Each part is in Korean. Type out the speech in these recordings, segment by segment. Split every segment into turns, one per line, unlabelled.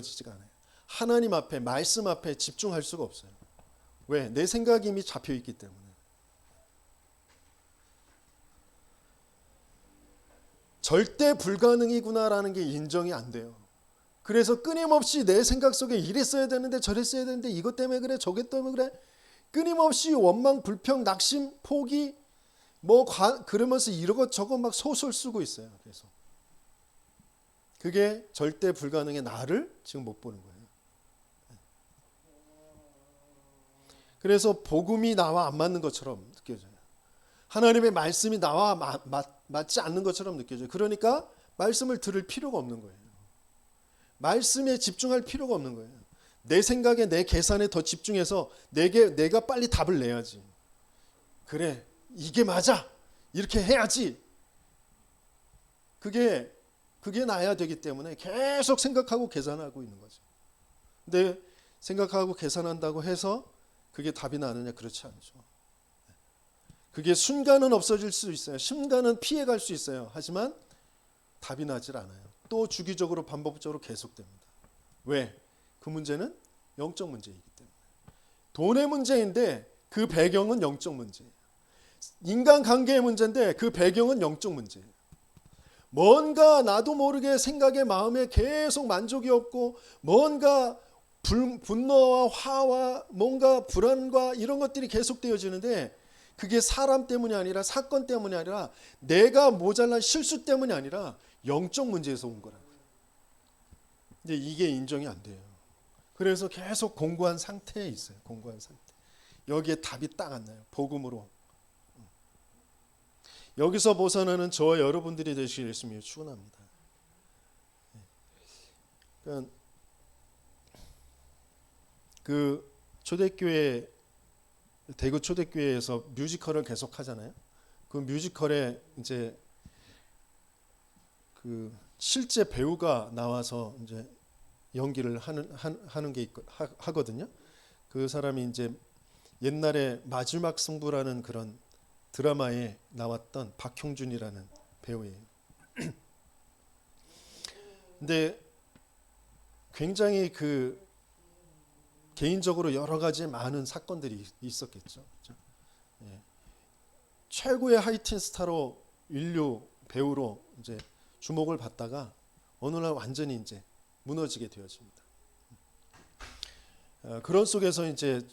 지지가 않아요. 하나님 앞에, 말씀 앞에 집중할 수가 없어요. 왜? 내 생각이 이미 잡혀 있기 때문에. 절대 불가능이구나라는 게 인정이 안 돼요. 그래서 끊임없이 내 생각 속에 이랬어야 되는데 저랬어야 되는데 이것 때문에 그래 저것 때문에 그래 끊임없이 원망, 불평, 낙심, 포기 그러면서 이러고 저거 막 소설 쓰고 있어요. 계속. 그게 절대 불가능의 나를 지금 못 보는 거예요. 그래서 복음이 나와 안 맞는 것처럼 느껴져요. 하나님의 말씀이 나와 맞지 않는 것처럼 느껴져요. 그러니까 말씀을 들을 필요가 없는 거예요. 말씀에 집중할 필요가 없는 거예요. 내 생각에 내 계산에 더 집중해서 내가 빨리 답을 내야지. 그래, 이게 맞아. 이렇게 해야지. 그게 나야 되기 때문에 계속 생각하고 계산하고 있는 거죠. 근데 생각하고 계산한다고 해서 그게 답이 나느냐? 그렇지 않죠. 그게 순간은 없어질 수 있어요. 순간은 피해갈 수 있어요. 하지만 답이 나질 않아요. 또 주기적으로 반복적으로 계속됩니다. 왜? 그 문제는 영적 문제이기 때문에. 돈의 문제인데 그 배경은 영적 문제예요. 인간관계의 문제인데 그 배경은 영적 문제예요. 뭔가 나도 모르게 생각에 마음에 계속 만족이 없고 뭔가 분노와 화와 뭔가 불안과 이런 것들이 계속되어지는데 그게 사람 때문이 아니라 사건 때문이 아니라 내가 모자란 실수 때문이 아니라 영적 문제에서 온 거라고요. 근데 이게 인정이 안 돼요. 그래서 계속 공고한 상태에 있어요. 공고한 상태. 여기에 답이 딱 안 나요. 복음으로. 여기서 벗어나는 저와 여러분들이 되시길 예수님이 축원합니다. 그러니까 그 초대교회 대구 초대교회에서 뮤지컬을 계속 하잖아요. 그 뮤지컬에 이제 그 실제 배우가 나와서 이제 연기를 하는 게 하거든요. 그 사람이 이제 옛날에 마지막 승부라는 그런 드라마에 나왔던 박형준이라는 배우예요. 근데 굉장히 그 개인적으로 여러 가지 많은 사건들이 있었겠죠. 예. 최고의 하이틴 스타로 인류 배우로 이제 주목을 받다가 어느 날 완전히 이제 무너지게 되어집니다. 그런 속에서 이제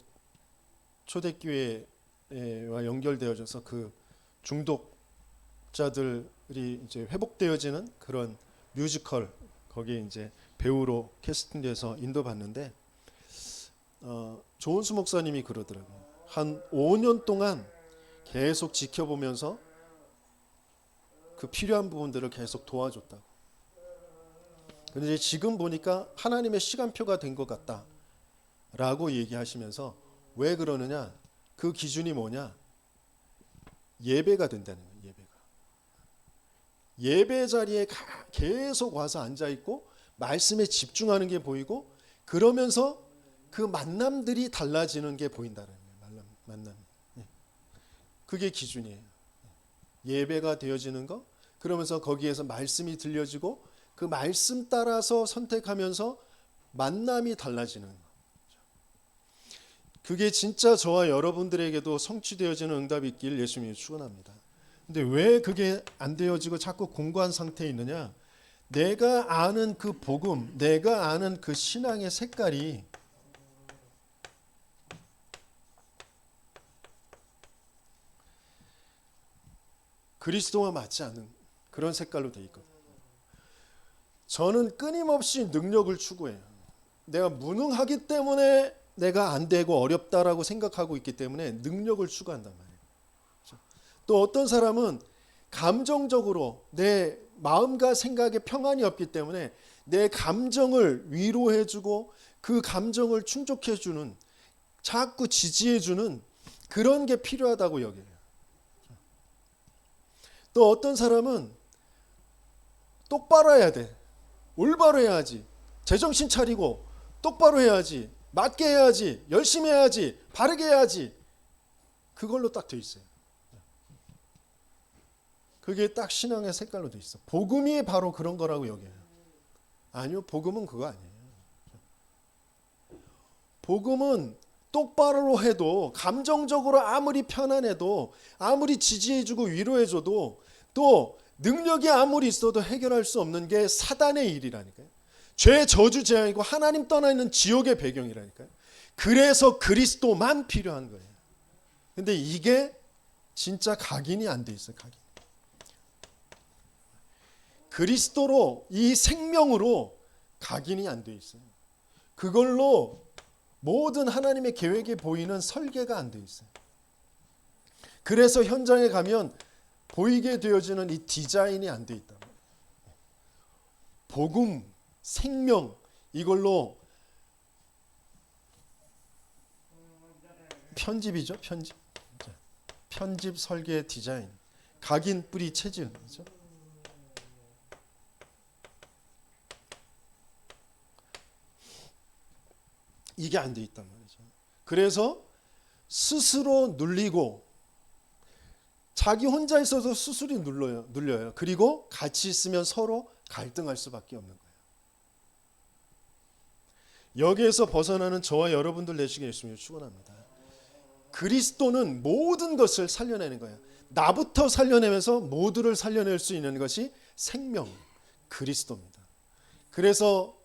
초대교회와 연결되어져서 그 중독자들이 이제 회복되어지는 그런 뮤지컬 거기에 이제 배우로 캐스팅돼서 인도받는데 조은수 목사님이 그러더라고요. 한 5년 동안 계속 지켜보면서 그 필요한 부분들을 계속 도와줬다고. 그런데 지금 보니까 하나님의 시간표가 된 것 같다라고 얘기하시면서 왜 그러느냐? 그 기준이 뭐냐? 예배가 된다는 거예요. 예배 자리에 계속 와서 앉아 있고 말씀에 집중하는 게 보이고 그러면서 그 만남들이 달라지는 게 보인다는 거예요. 만남. 그게 기준이에요. 예배가 되어지는 거. 그러면서 거기에서 말씀이 들려지고 그 말씀 따라서 선택하면서 만남이 달라지는 거. 그게 진짜 저와 여러분들에게도 성취되어지는 응답이 있길 예수님이 축원합니다. 근데 왜 그게 안 되어지고 자꾸 공고한 상태에 있느냐? 내가 아는 그 복음, 내가 아는 그 신앙의 색깔이 그리스도와 맞지 않는 그런 색깔로 돼 있거든요. 저는 끊임없이 능력을 추구해요. 내가 무능하기 때문에 내가 안 되고 어렵다라고 생각하고 있기 때문에 능력을 추구한단 말이에요. 또 어떤 사람은 감정적으로 내 마음과 생각에 평안이 없기 때문에 내 감정을 위로해주고 그 감정을 충족해주는 자꾸 지지해주는 그런 게 필요하다고 여겨요. 또 어떤 사람은 똑바로 해야 돼. 올바로 해야지. 제정신 차리고 똑바로 해야지. 맞게 해야지. 열심히 해야지. 바르게 해야지. 그걸로 딱 돼 있어요. 그게 딱 신앙의 색깔로 돼 있어. 복음이 바로 그런 거라고 여겨요. 아니요. 복음은 그거 아니에요. 복음은 똑바로 해도 감정적으로 아무리 편안해도 아무리 지지해주고 위로해줘도 또 능력이 아무리 있어도 해결할 수 없는 게 사단의 일이라니까요. 죄 저주 재앙이고 하나님 떠나 있는 지옥의 배경이라니까요. 그래서 그리스도만 필요한 거예요. 근데 이게 진짜 각인이 안 돼 있어요. 각인. 그리스도로 이 생명으로 각인이 안 돼 있어요. 그걸로 모든 하나님의 계획에 보이는 설계가 안 돼 있어요. 그래서 현장에 가면 보이게 되어지는 이 디자인이 안 돼 있다. 복음, 생명 이걸로 편집이죠. 편집 설계 디자인, 각인 뿌리 체질. 그렇죠? 이게 안 돼 있단 말이죠. 그래서 스스로 눌리고 자기 혼자 있어도 스스로 눌려요. 그리고 같이 있으면 서로 갈등할 수밖에 없는 거예요. 여기에서 벗어나는 저와 여러분들 되시길 예수님을 축원합니다. 그리스도는 모든 것을 살려내는 거예요. 나부터 살려내면서 모두를 살려낼 수 있는 것이 생명, 그리스도입니다. 그래서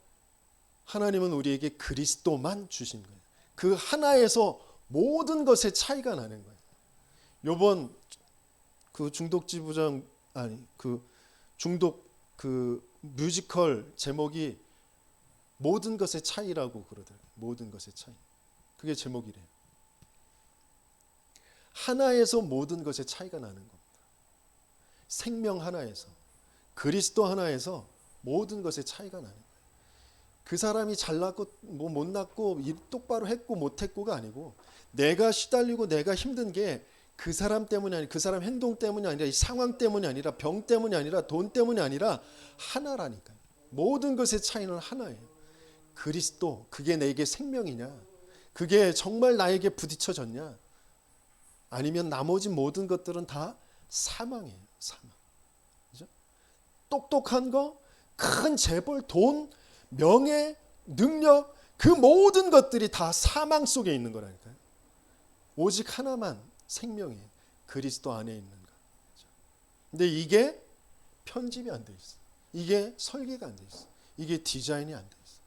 하나님은 우리에게 그리스도만 주신 거예요. 그 하나에서 모든 것의 차이가 나는 거예요. 요번 그 중독지부장 중독 뮤지컬 제목이 모든 것의 차이라고 그러더라고요. 모든 것의 차이. 그게 제목이래요. 하나에서 모든 것의 차이가 나는 겁니다. 생명 하나에서, 그리스도 하나에서 모든 것의 차이가 나는 거예요. 그 사람이 잘났고 뭐 못났고 똑바로 했고 못했고가 아니고 내가 시달리고 내가 힘든 게 그 사람 때문이 아니라 그 사람 행동 때문이 아니라 이 상황 때문이 아니라 병 때문이 아니라 돈 때문이 아니라 하나라니까요. 모든 것의 차이는 하나예요. 그리스도, 그게 내게 생명이냐? 그게 정말 나에게 부딪혀졌냐? 아니면 나머지 모든 것들은 다 사망이에요. 사망. 그죠? 똑똑한 거, 큰 재벌, 돈, 명예, 능력, 그 모든 것들이 다 사망 속에 있는 거라니까요. 오직 하나만 생명이에요. 그리스도 안에 있는 거. 근데 이게 편집이 안 돼 있어. 이게 설계가 안 돼 있어. 이게 디자인이 안 돼 있어.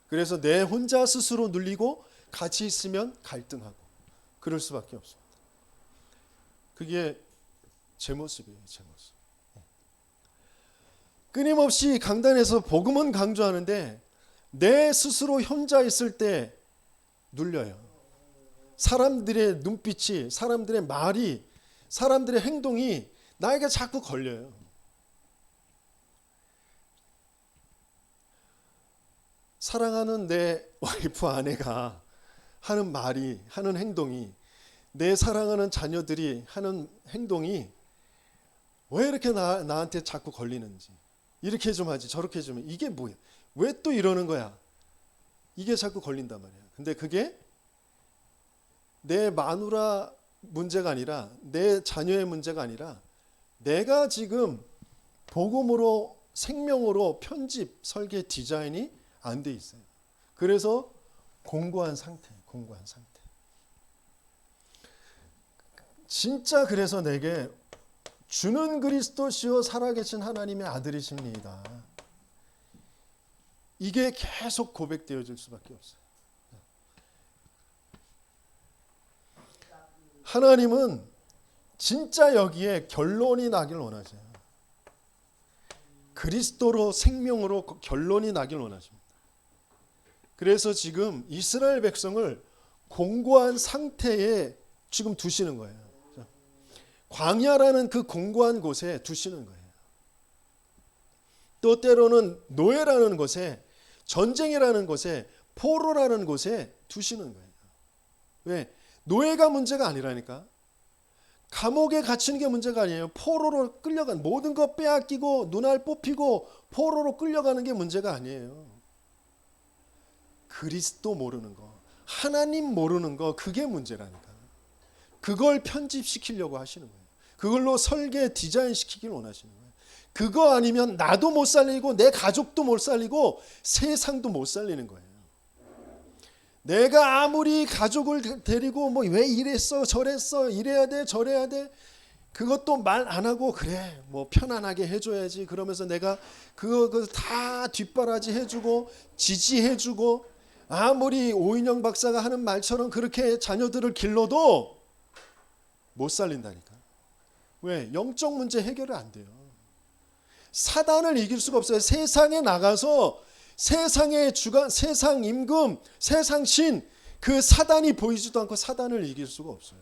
그래서 내 혼자 스스로 눌리고 같이 있으면 갈등하고 그럴 수밖에 없습니다. 그게 제 모습이에요. 제 모습. 끊임없이 강단에서 복음은 강조하는데 내 스스로 혼자 있을 때 눌려요. 사람들의 눈빛이, 사람들의 말이, 사람들의 행동이 나에게 자꾸 걸려요. 사랑하는 내 와이프 아내가 하는 말이, 하는 행동이, 내 사랑하는 자녀들이 하는 행동이 왜 이렇게 나한테 자꾸 걸리는지, 이렇게 좀 하지 저렇게 좀, 이게 뭐야, 왜 또 이러는 거야, 이게 자꾸 걸린단 말이야. 근데 그게 내 마누라 문제가 아니라 내 자녀의 문제가 아니라 내가 지금 복음으로 생명으로 편집 설계 디자인이 안 돼 있어요. 그래서 공고한 상태. 진짜 그래서 내게 주는 그리스도시요 살아계신 하나님의 아들이십니다. 이게 계속 고백되어질 수밖에 없어요. 하나님은 진짜 여기에 결론이 나길 원하세요. 그리스도로 생명으로 결론이 나길 원하십니다. 그래서 지금 이스라엘 백성을 공고한 상태에 지금 두시는 거예요. 광야라는 그 공고한 곳에 두시는 거예요. 또 때로는 노예라는 곳에, 전쟁이라는 곳에, 포로라는 곳에 두시는 거예요. 왜? 노예가 문제가 아니라니까. 감옥에 갇히는 게 문제가 아니에요. 포로로 끌려간, 모든 것 빼앗기고 눈알 뽑히고 포로로 끌려가는 게 문제가 아니에요. 그리스도 모르는 거, 하나님 모르는 거, 그게 문제라니까. 그걸 편집시키려고 하시는 거예요. 그걸로 설계 디자인 시키길 원하시는 거예요. 그거 아니면 나도 못 살리고 내 가족도 못 살리고 세상도 못 살리는 거예요. 내가 아무리 가족을 데리고 뭐 왜 이랬어 저랬어 이래야 돼 저래야 돼 그것도 말 안 하고 그래 뭐 편안하게 해줘야지 그러면서 내가 그거 다 뒷바라지 해주고 지지해주고 아무리 오인영 박사가 하는 말처럼 그렇게 자녀들을 길러도 못 살린다니까. 왜? 영적 문제 해결이 안 돼요. 사단을 이길 수가 없어요. 세상에 나가서 세상의 주관, 세상 임금, 세상 신, 그 사단이 보이지도 않고 사단을 이길 수가 없어요.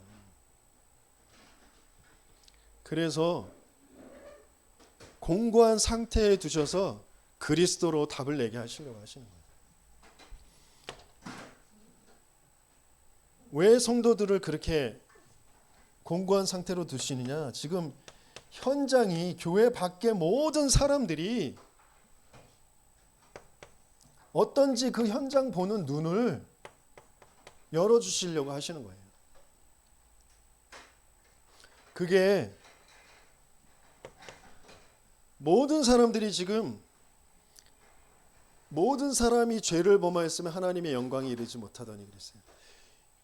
그래서 공고한 상태에 두셔서 그리스도로 답을 내게 하시려고 하시는 거예요. 왜 성도들을 그렇게 공고한 상태로 두시느냐? 지금 현장이 교회 밖의 모든 사람들이 어떤지 그 현장 보는 눈을 열어주시려고 하시는 거예요. 그게 모든 사람들이 지금 모든 사람이 죄를 범하였으면 하나님의 영광에 이르지 못하더니 그랬어요.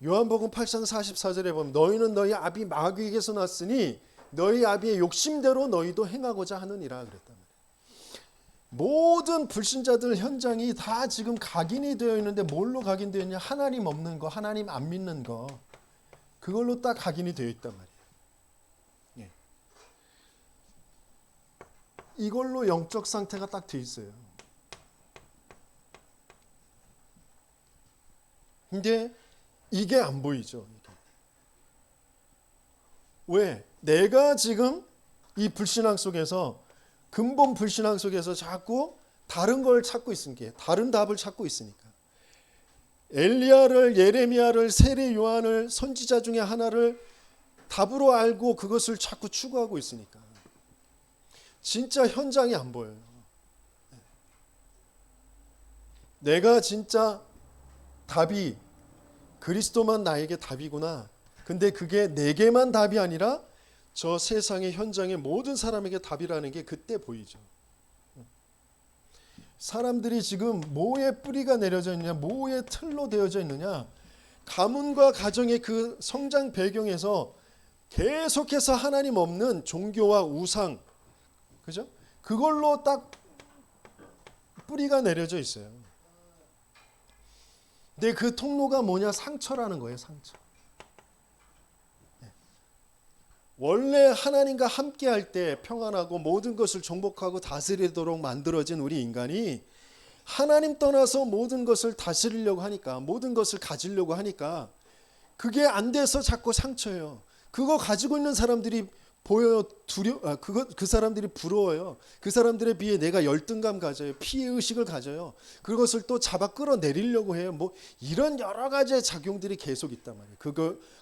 요한복음 8장 44절에 보면 너희는 너희 아비 마귀에게서 났으니 너희 아비의 욕심대로 너희도 행하고자 하느니라 그랬단 말이에요. 모든 불신자들 현장이 다 지금 각인이 되어 있는데 뭘로 각인되어 있냐? 하나님 없는 거, 하나님 안 믿는 거 그걸로 딱 각인이 되어 있단 말이에요. 예. 이걸로 영적 상태가 딱 되어 있어요. 근데 이게 안 보이죠. 왜? 내가 지금 이 불신앙 속에서 근본 불신앙 속에서 자꾸 다른 걸 찾고 있으니까 다른 답을 찾고 있으니까 엘리야를 예레미야를 세례 요한을 선지자 중에 하나를 답으로 알고 그것을 자꾸 추구하고 있으니까 진짜 현장이 안 보여요. 내가 진짜 답이 그리스도만 나에게 답이구나. 근데 그게 내게만 답이 아니라 저 세상의 현장의 모든 사람에게 답이라는 게 그때 보이죠. 사람들이 지금 뭐에 뿌리가 내려져 있느냐, 뭐에 틀로 되어져 있느냐, 가문과 가정의 그 성장 배경에서 계속해서 하나님 없는 종교와 우상, 그죠? 그걸로 딱 뿌리가 내려져 있어요. 근데 그 통로가 뭐냐? 상처라는 거예요, 상처. 원래 하나님과 함께 할 때 평안하고 모든 것을 정복하고 다스리도록 만들어진 우리 인간이 하나님 떠나서 모든 것을 다스리려고 하니까 모든 것을 가지려고 하니까 그게 안 돼서 자꾸 상처예요. 그거 가지고 있는 사람들이 보여요. 그 사람들이 부러워요. 그 사람들에 비해 내가 열등감 가져요. 피해의식을 가져요. 그것을 또 잡아 끌어내리려고 해요. 뭐 이런 여러 가지의 작용들이 계속 있단 말이에요.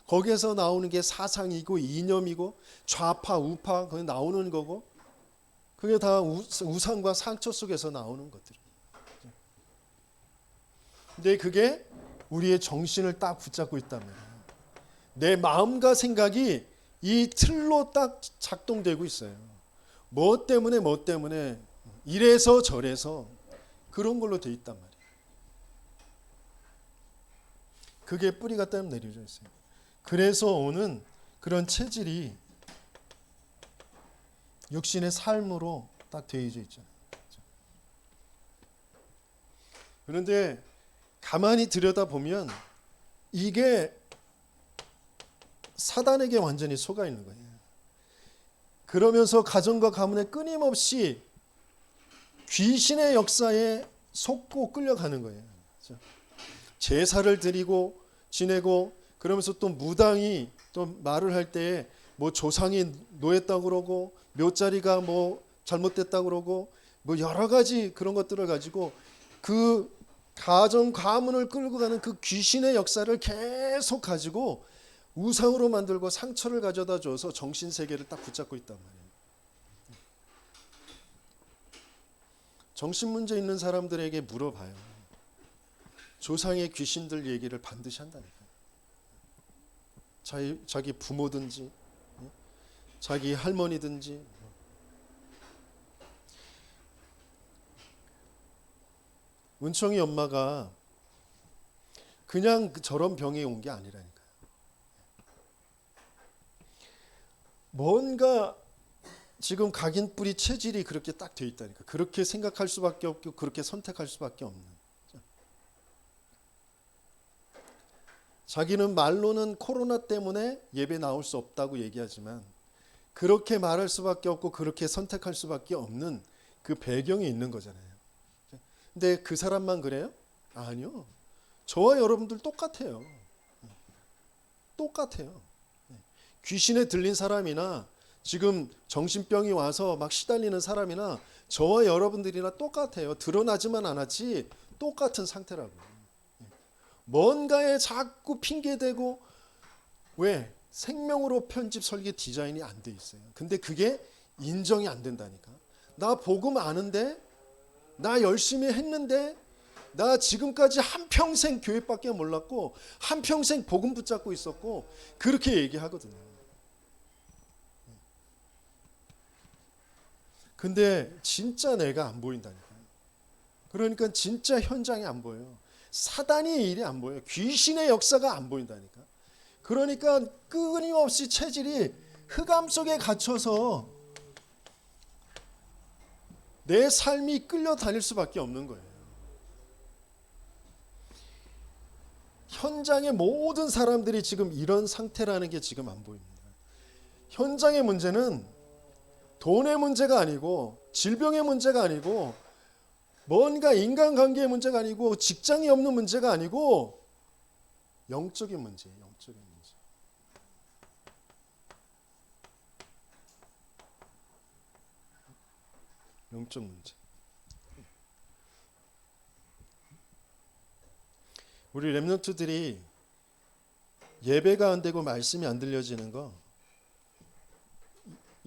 거기에서 나오는 게 사상이고 이념이고 좌파 우파 거기 나오는 거고 그게 다 우상과 상처 속에서 나오는 것들이에요. 근데 그게 우리의 정신을 딱 붙잡고 있단 말이에요. 내 마음과 생각이 이 틀로 딱 작동되고 있어요. 뭐 때문에 이래서 저래서 그런 걸로 돼 있단 말이에요. 그게 뿌리가 딱 내려져 있어요. 그래서 오는 그런 체질이 육신의 삶으로 딱 되어져 있잖아요. 그런데 가만히 들여다보면 이게 사단에게 완전히 속아 있는 거예요. 그러면서 가정과 가문에 끊임없이 귀신의 역사에 속고 끌려가는 거예요. 제사를 드리고 지내고 그러면서 또 무당이 또 말을 할 때 뭐 조상이 노했다고 그러고 묘자리가 뭐 잘못됐다고 그러고 뭐 여러 가지 그런 것들을 가지고 그 가정 가문을 끌고 가는 그 귀신의 역사를 계속 가지고 우상으로 만들고 상처를 가져다 줘서 정신세계를 딱 붙잡고 있단 말이에요. 정신문제 있는 사람들에게 물어봐요. 조상의 귀신들 얘기를 반드시 한다니까요. 자기 부모든지 자기 할머니든지 은총이 엄마가 그냥 저런 병이 온 게 아니라니까요. 뭔가 지금 각인뿌리 체질이 그렇게 딱 돼 있다니까. 그렇게 생각할 수밖에 없고 그렇게 선택할 수밖에 없는. 자기는 말로는 코로나 때문에 예배 나올 수 없다고 얘기하지만 그렇게 말할 수밖에 없고 그렇게 선택할 수밖에 없는 그 배경이 있는 거잖아요. 근데 그 사람만 그래요? 아니요. 저와 여러분들 똑같아요. 똑같아요. 귀신에 들린 사람이나 지금 정신병이 와서 막 시달리는 사람이나 저와 여러분들이나 똑같아요. 드러나지만 않았지 똑같은 상태라고요. 뭔가에 자꾸 핑계대고 왜? 생명으로 편집 설계 디자인이 안 돼 있어요. 근데 그게 인정이 안 된다니까. 나 복음 아는데 나 열심히 했는데 나 지금까지 한평생 교회밖에 몰랐고 한평생 복음 붙잡고 있었고 그렇게 얘기하거든요. 근데 진짜 내가 안 보인다니까요. 그러니까 진짜 현장이 안 보여요. 사단의 일이 안 보여요. 귀신의 역사가 안 보인다니까. 그러니까 끊임없이 체질이 흑암 속에 갇혀서 내 삶이 끌려다닐 수밖에 없는 거예요. 현장의 모든 사람들이 지금 이런 상태라는 게 지금 안 보입니다. 현장의 문제는 돈의 문제가 아니고 질병의 문제가 아니고 뭔가 인간관계의 문제가 아니고 직장이 없는 문제가 아니고 영적인 문제예요. 영적인 문제. 영적 문제. 우리 렘넌트들이 예배가 안 되고 말씀이 안 들려지는 거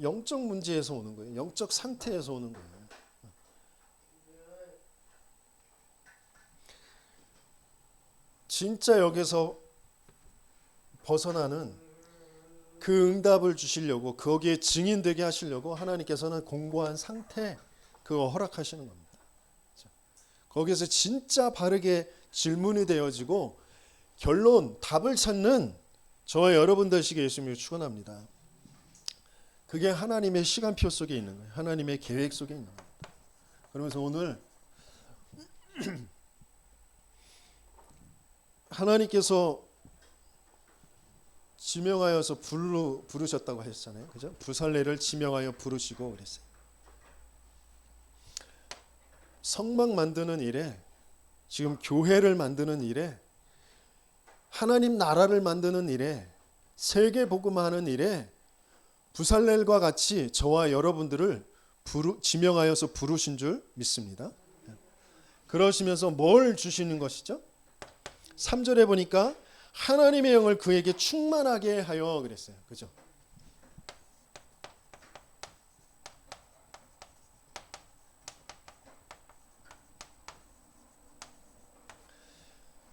영적 문제에서 오는 거예요. 영적 상태에서 오는 거예요. 진짜 여기서 벗어나는 그 응답을 주시려고 거기에 증인되게 하시려고 하나님께서는 공고한 상태 그거 허락하시는 겁니다. 거기서 진짜 바르게 질문이 되어지고 결론 답을 찾는 저와 여러분 되시게 예수님을 축원합니다. 그게 하나님의 시간표 속에 있는 거예요. 하나님의 계획 속에 있는 겁니다. 그러면서 오늘 하나님께서 지명하여서 부르셨다고 하셨잖아요. 그죠? 부살레를 지명하여 부르시고 그랬어요. 성막 만드는 일에 지금 교회를 만드는 일에 하나님 나라를 만드는 일에 세계 복음화하는 일에 부살렐과 같이 저와 여러분들을 지명하여서 부르신 줄 믿습니다. 그러시면서 뭘 주시는 것이죠? 3절에 보니까 하나님의 영을 그에게 충만하게 하여 그랬어요. 그죠?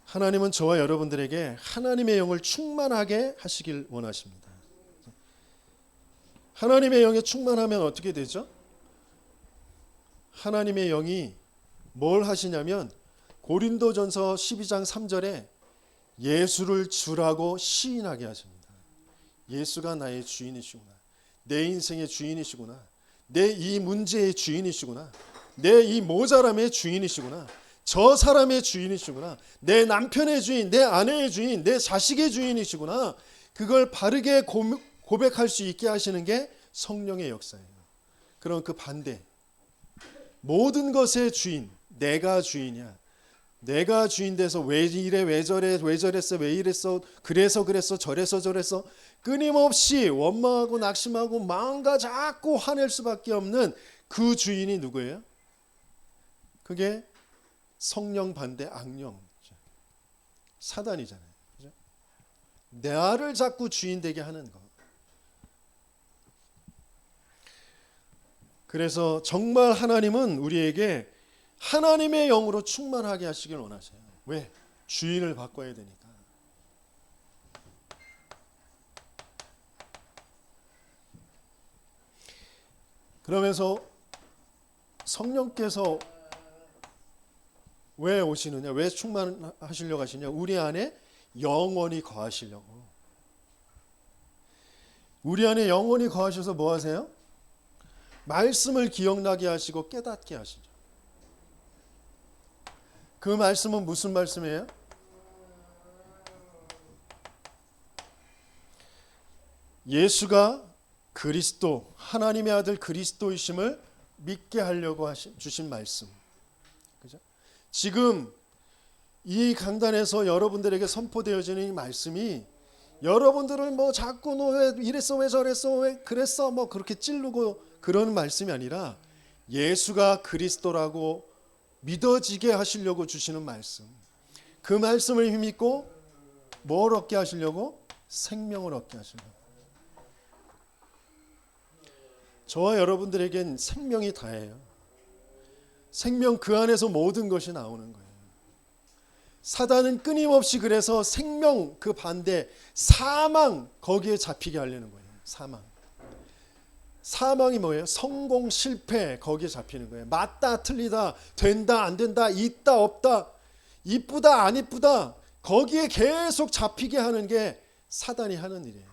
하나님은 저와 여러분들에게 하나님의 영을 충만하게 하시길 원하십니다. 하나님의 영에 충만하면 어떻게 되죠? 하나님의 영이 뭘 하시냐면 고린도전서 12장 3절에 예수를 주라고 시인하게 하십니다. 예수가 나의 주인이시구나. 내 인생의 주인이시구나. 내 이 문제의 주인이시구나. 내 이 모자람의 주인이시구나. 저 사람의 주인이시구나. 내 남편의 주인, 내 아내의 주인, 내 자식의 주인이시구나. 그걸 바르게 고백할 수 있게 하시는 게 성령의 역사예요. 그럼 그 반대. 모든 것의 주인, 내가 주인이야. 내가 주인 돼서 왜 이래, 왜 저래, 왜 저랬어, 왜 이랬어, 그래서 그랬어, 저래서 저랬어 끊임없이 원망하고 낙심하고 마음과 자꾸 화낼 수밖에 없는 그 주인이 누구예요? 그게 성령 반대 악령 사단이잖아요. 그죠? 나를 자꾸 주인 되게 하는 거. 그래서 정말 하나님은 우리에게 하나님의 영으로 충만하게 하시길 원하세요. 왜? 주인을 바꿔야 되니까. 그러면서 성령께서 왜 오시느냐? 왜 충만하시려고 하시냐? 우리 안에 영원히 거하시려고. 우리 안에 영원히 거하셔서 뭐 하세요? 말씀을 기억나게 하시고 깨닫게 하시죠. 그 말씀은 무슨 말씀이에요? 예수가 그리스도, 하나님의 아들 그리스도이심을 믿게 하려고 주신 말씀. 그죠? 지금 이 강단에서 여러분들에게 선포되어지는 이 말씀이 여러분들을 뭐 자꾸 너 왜 이랬어, 왜 저랬어, 왜 그랬어, 뭐 그렇게 찌르고 그러는 말씀이 아니라 예수가 그리스도라고 믿어지게 하시려고 주시는 말씀. 그 말씀을 힘입고 뭘 얻게 하시려고? 생명을 얻게 하시려고. 저와 여러분들에겐 생명이 다예요. 생명, 그 안에서 모든 것이 나오는 거예요. 사단은 끊임없이 그래서 생명 그 반대 사망, 거기에 잡히게 하려는 거예요. 사망이 뭐예요? 성공, 실패, 거기에 잡히는 거예요. 맞다, 틀리다, 된다, 안 된다, 있다, 없다, 이쁘다, 안 이쁘다, 거기에 계속 잡히게 하는 게 사단이 하는 일이에요.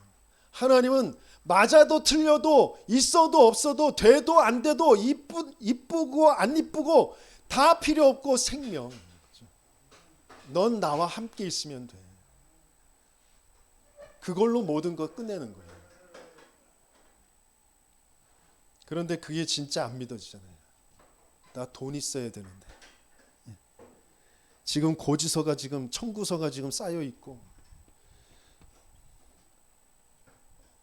하나님은 맞아도 틀려도 있어도 없어도 돼도 안 돼도 이쁘고 안 이쁘고 다 필요 없고 생명. 넌 나와 함께 있으면 돼. 그걸로 모든 걸 끝내는 거예요. 그런데 그게 진짜 안 믿어지잖아요. 나 돈 있어야 되는데. 지금 고지서가 지금 청구서가 지금 쌓여 있고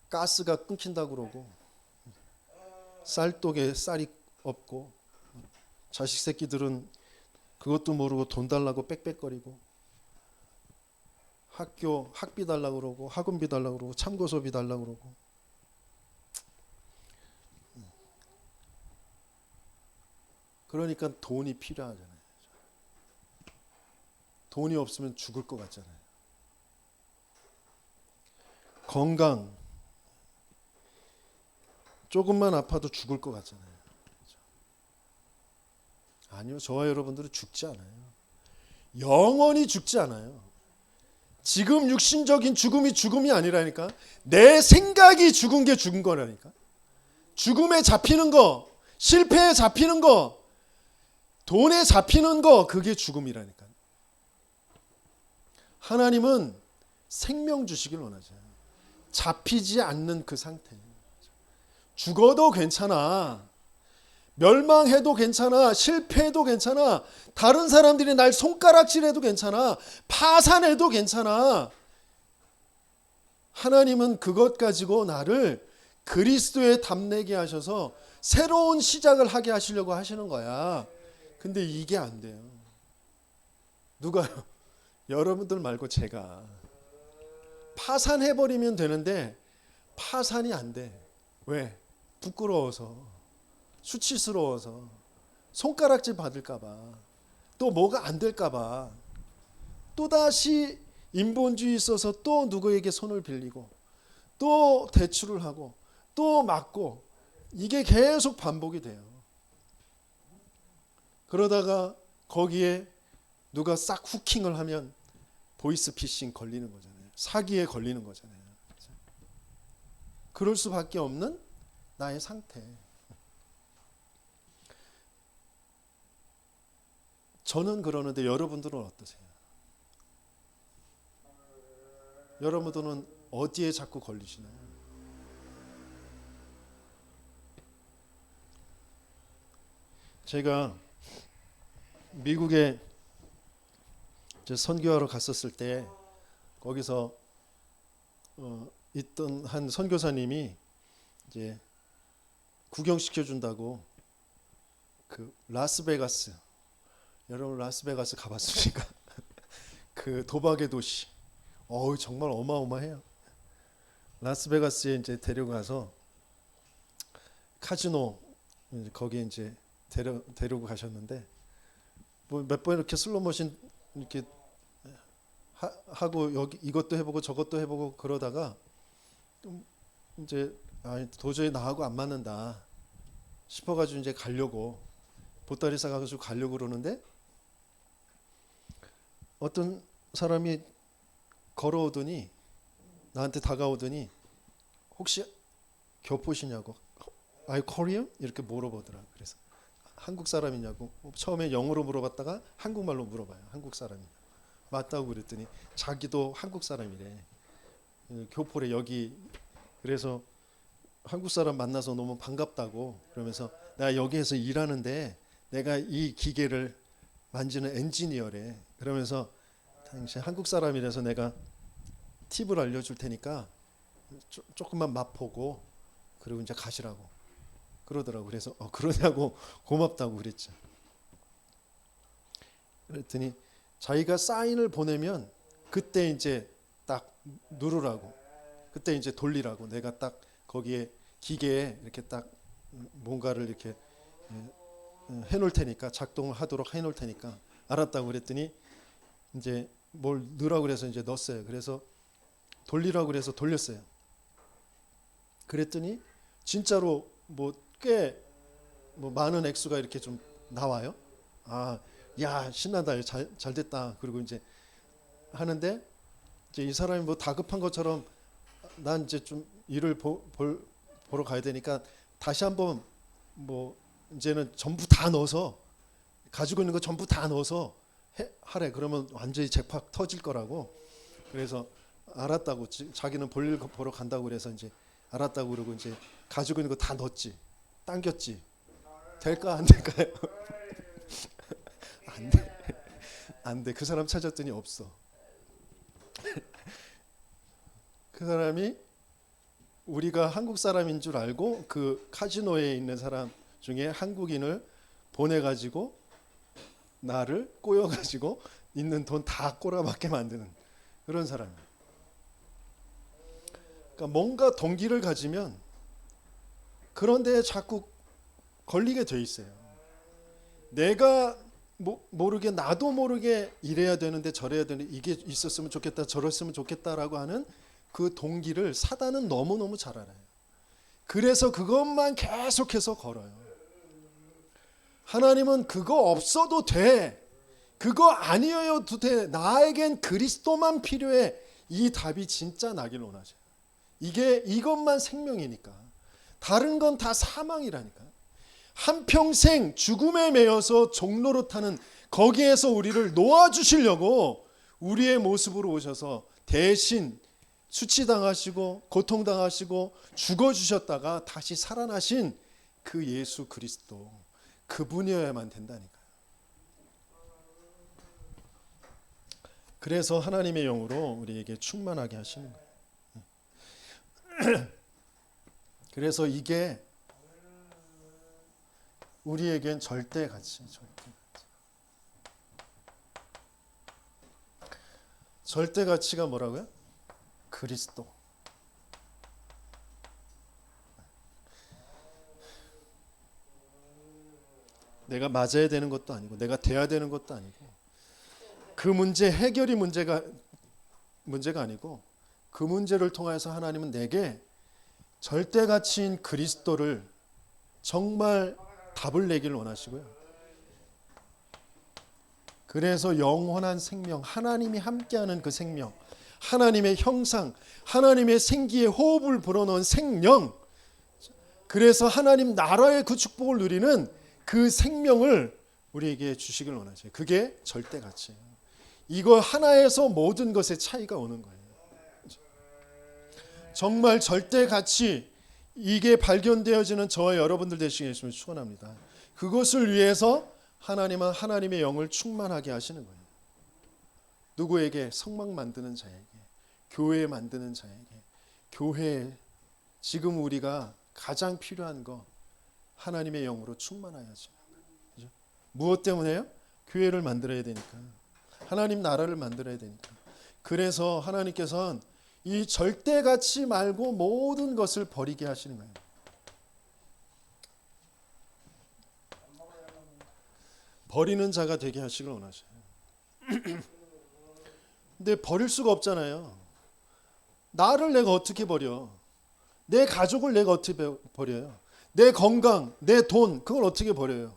가스가 끊긴다고 그러고 쌀독에 쌀이 없고 자식 새끼들은 그것도 모르고 돈 달라고 빽빽거리고 학비 달라고 그러고 학원비 달라고 그러고 참고서비 달라고 그러고 그러니까 돈이 필요하잖아요. 돈이 없으면 죽을 것 같잖아요. 건강 조금만 아파도 죽을 것 같잖아요. 아니요, 저와 여러분들은 죽지 않아요. 영원히 죽지 않아요. 지금 육신적인 죽음이 죽음이 아니라니까. 내 생각이 죽은 게 죽은 거라니까. 죽음에 잡히는 거, 실패에 잡히는 거, 돈에 잡히는 거, 그게 죽음이라니까. 하나님은 생명 주시길 원하죠. 잡히지 않는 그 상태. 죽어도 괜찮아. 멸망해도 괜찮아. 실패해도 괜찮아. 다른 사람들이 날 손가락질해도 괜찮아. 파산해도 괜찮아. 하나님은 그것 가지고 나를 그리스도에 담내게 하셔서 새로운 시작을 하게 하시려고 하시는 거야. 근데 이게 안 돼요. 누가요? 여러분들 말고 제가. 파산해버리면 되는데 파산이 안 돼. 왜? 부끄러워서, 수치스러워서, 손가락질 받을까봐, 또 뭐가 안 될까봐, 또다시 인본주의 있어서 또 누구에게 손을 빌리고, 또 대출을 하고, 또 막고, 이게 계속 반복이 돼요. 그러다가 거기에 누가 싹 후킹을 하면 보이스피싱 걸리는 거잖아요. 사기에 걸리는 거잖아요. 그럴 수밖에 없는 나의 상태. 저는 그러는데 여러분들은 어떠세요? 여러분들은 어디에 자꾸 걸리시나요? 제가 미국에 선교하러 갔었을 때 거기서 있던 한 선교사님이 이제 구경시켜 준다고 그 라스베가스, 여러분 라스베가스 가봤습니까? 그 도박의 도시. 정말 어마어마해요. 라스베가스에 이제 데려가서 카지노 거기에 이제 데리고 가셨는데 뭐 몇 번 이렇게 슬로모션 이렇게 하고 여기 이것도 해보고 저것도 해보고 그러다가 이제 도저히 나하고 안 맞는다 싶어가지고 이제 가려고 보따리 싸가지고 가려고 그러는데 어떤 사람이 걸어오더니 나한테 다가오더니 혹시 교포시냐고, Are you Korean? 이렇게 물어보더라. 그래서 한국 사람이냐고. 처음에 영어로 물어봤다가 한국말로 물어봐요. 한국 사람이냐. 맞다고 그랬더니 자기도 한국 사람이래. 교포래 여기. 그래서 한국 사람 만나서 너무 반갑다고 그러면서 내가 여기에서 일하는데 내가 이 기계를 만지는 엔지니어래. 그러면서 당신 한국 사람이라서 내가 팁을 알려줄 테니까 조금만 맛보고 그리고 이제 가시라고 그러더라고. 그래서 그러냐고 고맙다고 그랬죠. 그랬더니 자기가 사인을 보내면 그때 이제 딱 누르라고, 그때 이제 돌리라고, 내가 딱 거기에 기계에 이렇게 딱 뭔가를 이렇게 해놓을 테니까, 작동을 하도록 해놓을 테니까 알았다고 그랬더니 이제 뭘 넣으라고 그래서 이제 넣었어요. 그래서 돌리라고 그래서 돌렸어요. 그랬더니 진짜로 뭐 꽤 뭐 많은 액수가 이렇게 좀 나와요. 아, 야 신나다, 잘 됐다. 그리고 이제 하는데 이제 이 사람이 뭐 다급한 것처럼 난 이제 좀 일을 보러 가야 되니까 다시 한번 뭐 이제는 전부 다 넣어서 가지고 있는 거 전부 다 넣어서 하래. 그러면 완전히 잭팍 터질 거라고. 그래서 알았다고, 자기는 볼일 보러 간다고 그래서 이제 알았다고 그러고 이제 가지고 있는 거 다 넣었지. 당겼지. 될까 안 될까요? 안 돼. 안 돼. 그 사람 찾았더니 없어. 그 사람이 우리가 한국 사람인 줄 알고 그 카지노에 있는 사람 중에 한국인을 보내가지고 나를 꼬여가지고 있는 돈 다 꼬라박게 만드는 그런 사람이에요. 그러니까 뭔가 동기를 가지면 그런데 자꾸 걸리게 돼 있어요. 내가 모르게, 나도 모르게 이래야 되는데 저래야 되는데 이게 있었으면 좋겠다, 저랬으면 좋겠다라고 하는 그 동기를 사단은 너무너무 잘 알아요. 그래서 그것만 계속해서 걸어요. 하나님은 그거 없어도 돼, 그거 아니어도 돼, 나에겐 그리스도만 필요해. 이 답이 진짜 나길 원하죠. 이것만 생명이니까. 다른 건 다 사망이라니까. 한평생 죽음에 매여서 종로로 타는 거기에서 우리를 놓아주시려고 우리의 모습으로 오셔서 대신 수치당하시고 고통당하시고 죽어주셨다가 다시 살아나신 그 예수 그리스도, 그분이어야만 된다니까요. 그래서 하나님의 영으로 우리에게 충만하게 하시는 거예요. 그래서 이게 우리에겐 절대 가치예요. 절대 가치가 뭐라고요? 그리스도. 내가 맞아야 되는 것도 아니고 내가 돼야 되는 것도 아니고 그 문제 해결이 문제가 아니고 그 문제를 통해서 하나님은 내게 절대 가치인 그리스도를 정말 답을 내기를 원하시고요. 그래서 영원한 생명, 하나님이 함께하는 그 생명, 하나님의 형상, 하나님의 생기에 호흡을 불어넣은 생명, 그래서 하나님 나라의 그 축복을 누리는 그 생명을 우리에게 주시길 원하셔요. 그게 절대 가치예요. 이거 하나에서 모든 것의 차이가 오는 거예요. 정말 절대 가치, 이게 발견되어지는 저와 여러분들 되시길 축원합니다. 그것을 위해서 하나님은 하나님의 영을 충만하게 하시는 거예요. 누구에게? 성막 만드는 자에게, 교회 만드는 자에게. 교회에 지금 우리가 가장 필요한 거 하나님의 영으로 충만해야죠. 그죠? 무엇 때문에요? 교회를 만들어야 되니까. 하나님 나라를 만들어야 되니까. 그래서 하나님께서는 이 절대 가치 말고 모든 것을 버리게 하시는 거예요. 버리는 자가 되게 하시길 원하셔요. 근데 버릴 수가 없잖아요. 나를 내가 어떻게 버려? 내 가족을 내가 어떻게 버려요? 내 건강, 내 돈, 그걸 어떻게 버려요?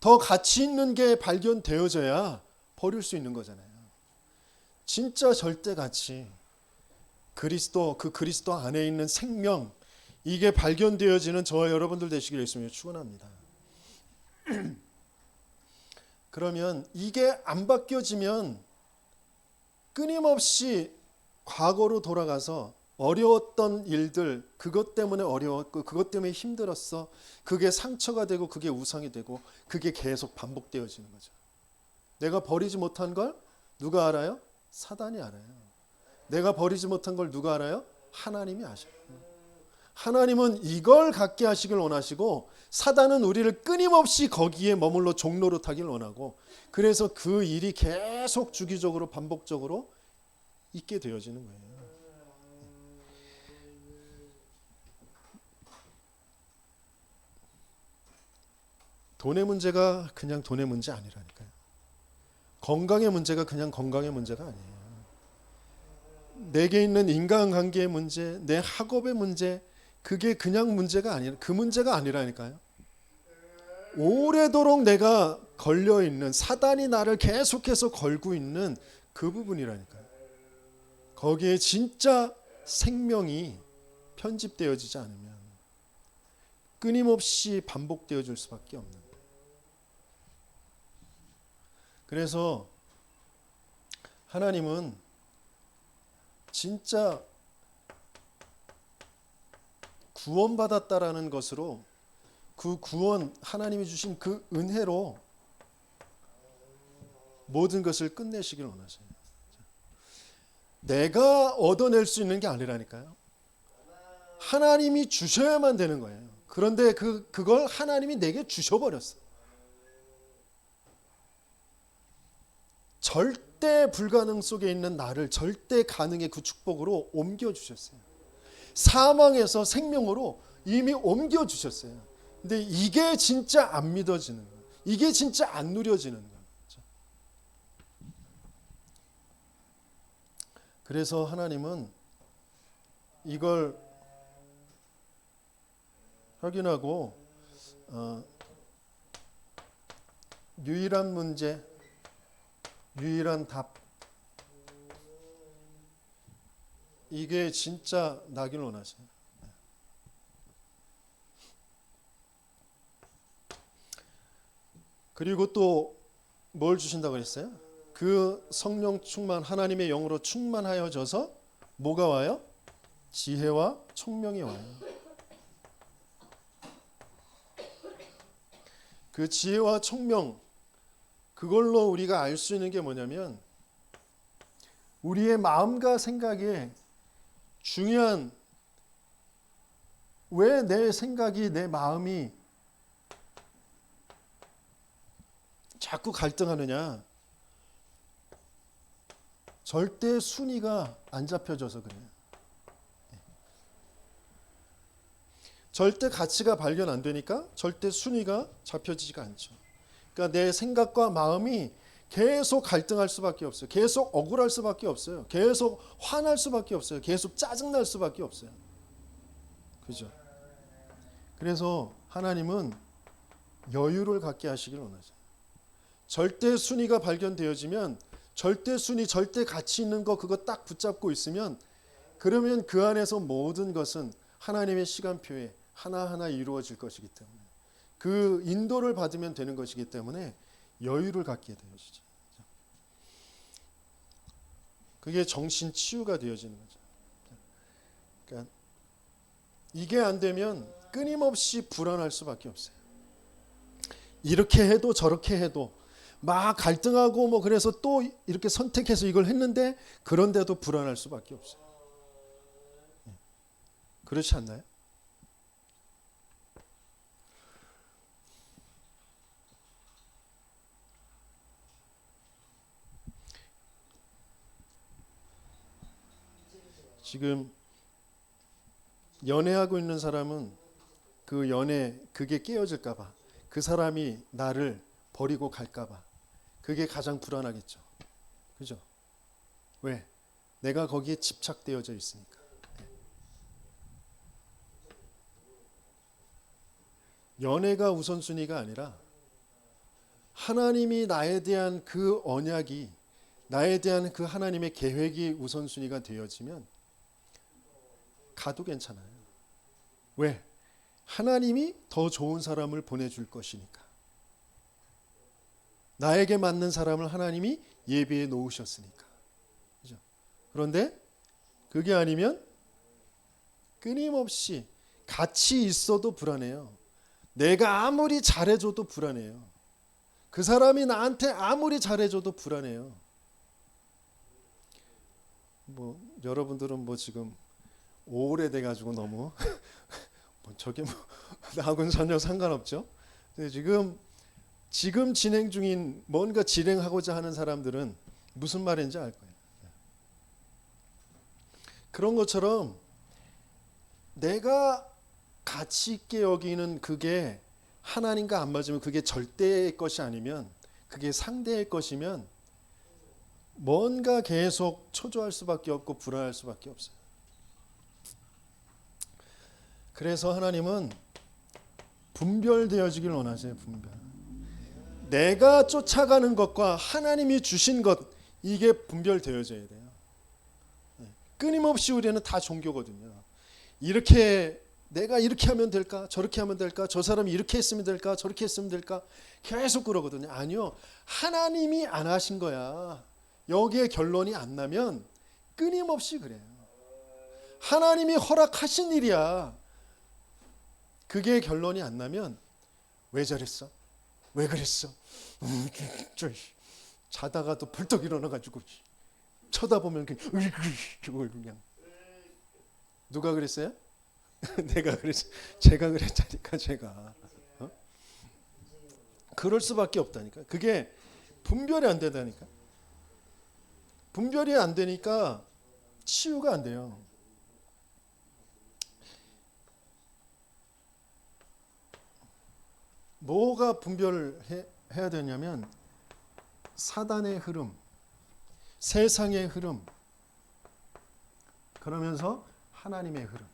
더 가치 있는 게 발견되어져야 버릴 수 있는 거잖아요. 진짜 절대가치, 그리스도, 그 그리스도 안에 있는 생명, 이게 발견되어지는 저와 여러분들 되시기를 예수님을 축원합니다. 그러면 이게 안 바뀌어지면 끊임없이 과거로 돌아가서 어려웠던 일들, 그것 때문에 어려웠고 그것 때문에 힘들었어, 그게 상처가 되고 그게 우상이 되고 그게 계속 반복되어지는 거죠. 내가 버리지 못한 걸 누가 알아요? 사단이 알아요. 내가 버리지 못한 걸 누가 알아요? 하나님이 아셔요. 하나님은 이걸 갖게 하시길 원하시고, 사단은 우리를 끊임없이 거기에 머물러 종로로 타길 원하고, 그래서 그 일이 계속 주기적으로 반복적으로 있게 되어지는 거예요. 돈의 문제가 그냥 돈의 문제 아니라니까요. 건강의 문제가 그냥 건강의 문제가 아니에요. 내게 있는 인간관계의 문제, 내 학업의 문제, 그게 그냥 문제가 아니라, 그 문제가 아니라니까요. 오래도록 내가 걸려있는, 사단이 나를 계속해서 걸고 있는 그 부분이라니까요. 거기에 진짜 생명이 편집되어지지 않으면 끊임없이 반복되어질 수밖에 없는 거예요. 그래서 하나님은 진짜 구원받았다라는 것으로, 그 구원, 하나님이 주신 그 은혜로 모든 것을 끝내시길 원하세요. 내가 얻어낼 수 있는 게 아니라니까요. 하나님이 주셔야만 되는 거예요. 그런데 그걸 하나님이 내게 주셔버렸어요. 절대 불가능 속에 있는 나를 절대 가능의 그 축복으로 옮겨주셨어요. 사망에서 생명으로 이미 옮겨주셨어요. 근데 이게 진짜 안 믿어지는 거예요. 이게 진짜 안 누려지는 거예요. 그래서 하나님은 이걸 확인하고 유일한 문제, 유일한 답, 이게 진짜 나길 원하세요. 그리고 또 뭘 주신다고 그랬어요? 그 성령 충만, 하나님의 영으로 충만하여져서 뭐가 와요? 지혜와 총명이 와요. 그 지혜와 총명, 그걸로 우리가 알 수 있는 게 뭐냐면, 우리의 마음과 생각에 중요한, 왜 내 생각이, 내 마음이 자꾸 갈등하느냐? 절대 순위가 안 잡혀져서 그래요. 절대 가치가 발견 안 되니까 절대 순위가 잡혀지지가 않죠. 그러니까 내 생각과 마음이 계속 갈등할 수밖에 없어요. 계속 억울할 수밖에 없어요. 계속 화날 수밖에 없어요. 계속 짜증날 수밖에 없어요. 그죠? 그래서 하나님은 여유를 갖게 하시길 원하죠. 절대 순위가 발견되어지면, 절대 순위, 절대 가치 있는 거, 그거 딱 붙잡고 있으면, 그러면 그 안에서 모든 것은 하나님의 시간표에 하나하나 이루어질 것이기 때문에, 그 인도를 받으면 되는 것이기 때문에 여유를 갖게 되어지죠. 그게 정신 치유가 되어지는 거죠. 그러니까 이게 안 되면 끊임없이 불안할 수밖에 없어요. 이렇게 해도 저렇게 해도 막 갈등하고, 뭐 그래서 또 이렇게 선택해서 이걸 했는데, 그런데도 불안할 수밖에 없어요. 그렇지 않나요? 지금 연애하고 있는 사람은 그 연애, 그게 깨어질까 봐, 그 사람이 나를 버리고 갈까 봐, 그게 가장 불안하겠죠. 그죠? 왜? 내가 거기에 집착되어져 있으니까. 연애가 우선순위가 아니라 하나님이 나에 대한 그 언약이 나에 대한 그 하나님의 계획이 우선순위가 되어지면 가도 괜찮아요. 왜? 하나님이 더 좋은 사람을 보내줄 것이니까. 나에게 맞는 사람을 하나님이 예비해 놓으셨으니까. 그죠? 그런데 그게 아니면 끊임없이 같이 있어도 불안해요. 내가 아무리 잘해줘도 불안해요. 그 사람이 나한테 아무리 잘해줘도 불안해요. 뭐 여러분들은 뭐 지금 오래돼 가지고 너무 뭐 저게 뭐 나하고는 전혀 상관없죠. 근데 지금 진행 중인 뭔가 진행하고자 하는 사람들은 무슨 말인지 알 거예요. 그런 것처럼 내가 가치 있게 여기는 그게 하나님과 안 맞으면, 그게 절대의 것이 아니면, 그게 상대의 것이면 뭔가 계속 초조할 수밖에 없고 불안할 수밖에 없어요. 그래서 하나님은 분별되어지길 원하세요. 분별. 내가 쫓아가는 것과 하나님이 주신 것, 이게 분별되어져야 돼요. 끊임없이 우리는 다 종교거든요. 내가 이렇게 하면 될까? 저렇게 하면 될까? 저 사람이 이렇게 했으면 될까? 저렇게 했으면 될까? 계속 그러거든요. 아니요. 하나님이 안 하신 거야. 여기에 결론이 안 나면 끊임없이 그래요. 하나님이 허락하신 일이야. 그게 결론이 안 나면 왜 저랬어? 왜 그랬어? 자다가도 벌떡 일어나가지고 쳐다보면 그냥 누가 그랬어요? 내가 그랬어. 제가 그랬다니까. 제가 그럴 수밖에 없다니까. 그게 분별이 안 되다니까. 분별이 안 되니까 치유가 안 돼요. 뭐가 분별해야 되냐면 사단의 흐름, 세상의 흐름, 그러면서 하나님의 흐름.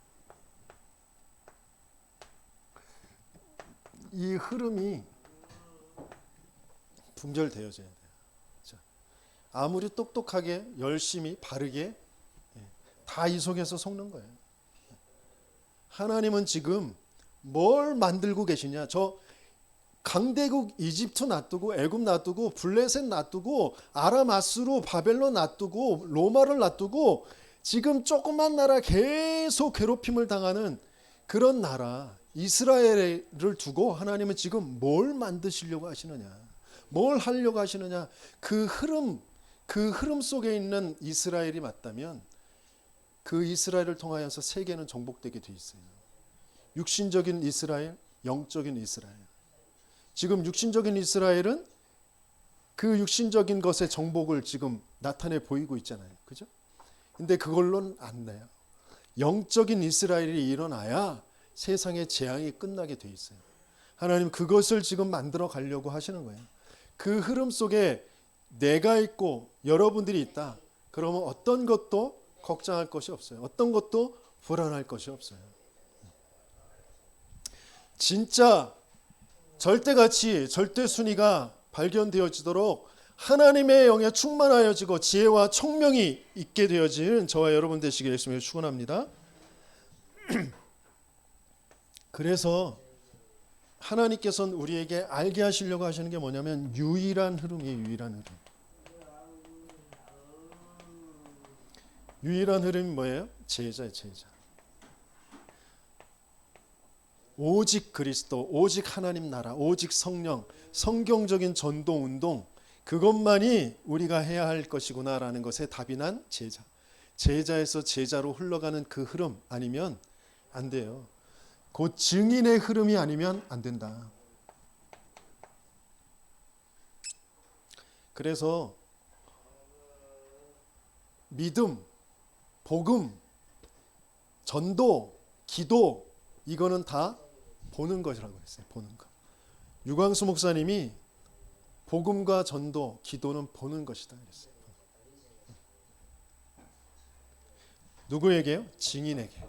이 흐름이 분별되어져야 돼요. 아무리 똑똑하게 열심히 바르게 다 이 속에서 속는 거예요. 하나님은 지금 뭘 만들고 계시냐? 저 강대국 이집트 놔두고 애굽 놔두고 블레셋 놔두고 아람 아수르 바벨론 놔두고 로마를 놔두고 지금 조그만 나라 계속 괴롭힘을 당하는 그런 나라 이스라엘을 두고 하나님은 지금 뭘 만드시려고 하시느냐, 뭘 하려고 하시느냐. 그 흐름 속에 있는 이스라엘이 맞다면 그 이스라엘을 통하여서 세계는 정복되게 돼 있어요. 육신적인 이스라엘, 영적인 이스라엘. 지금 육신적인 이스라엘은 그 육신적인 것의 정복을 지금 나타내 보이고 있잖아요. 그죠? 근데 그걸로는 안 돼요. 영적인 이스라엘이 일어나야 세상의 재앙이 끝나게 돼 있어요. 하나님 그것을 지금 만들어 가려고 하시는 거예요. 그 흐름 속에 내가 있고 여러분들이 있다. 그러면 어떤 것도 걱정할 것이 없어요. 어떤 것도 불안할 것이 없어요. 진짜 절대가치, 절대순위가 발견되어지도록 하나님의 영에 충만하여지고 지혜와 총명이 있게 되어지는 저와 여러분 되시길 예수님을 축원합니다. 그래서 하나님께서는 우리에게 알게 하시려고 하시는 게 뭐냐면 유일한 흐름이에요. 유일한 흐름. 유일한 흐름이 뭐예요? 제자예요. 제자. 오직 그리스도, 오직 하나님 나라, 오직 성령, 성경적인 전도 운동, 그것만이 우리가 해야 할 것이구나라는 것에 답이 난 제자. 제자에서 제자로 흘러가는 그 흐름 아니면 안 돼요. 그 증인의 흐름이 아니면 안 된다. 그래서 믿음, 복음, 전도, 기도, 이거는 다 보는 것이라고 했어요. 보는 것. 유광수 목사님이 복음과 전도, 기도는 보는 것이다 그랬어요. 누구에게요? 증인에게.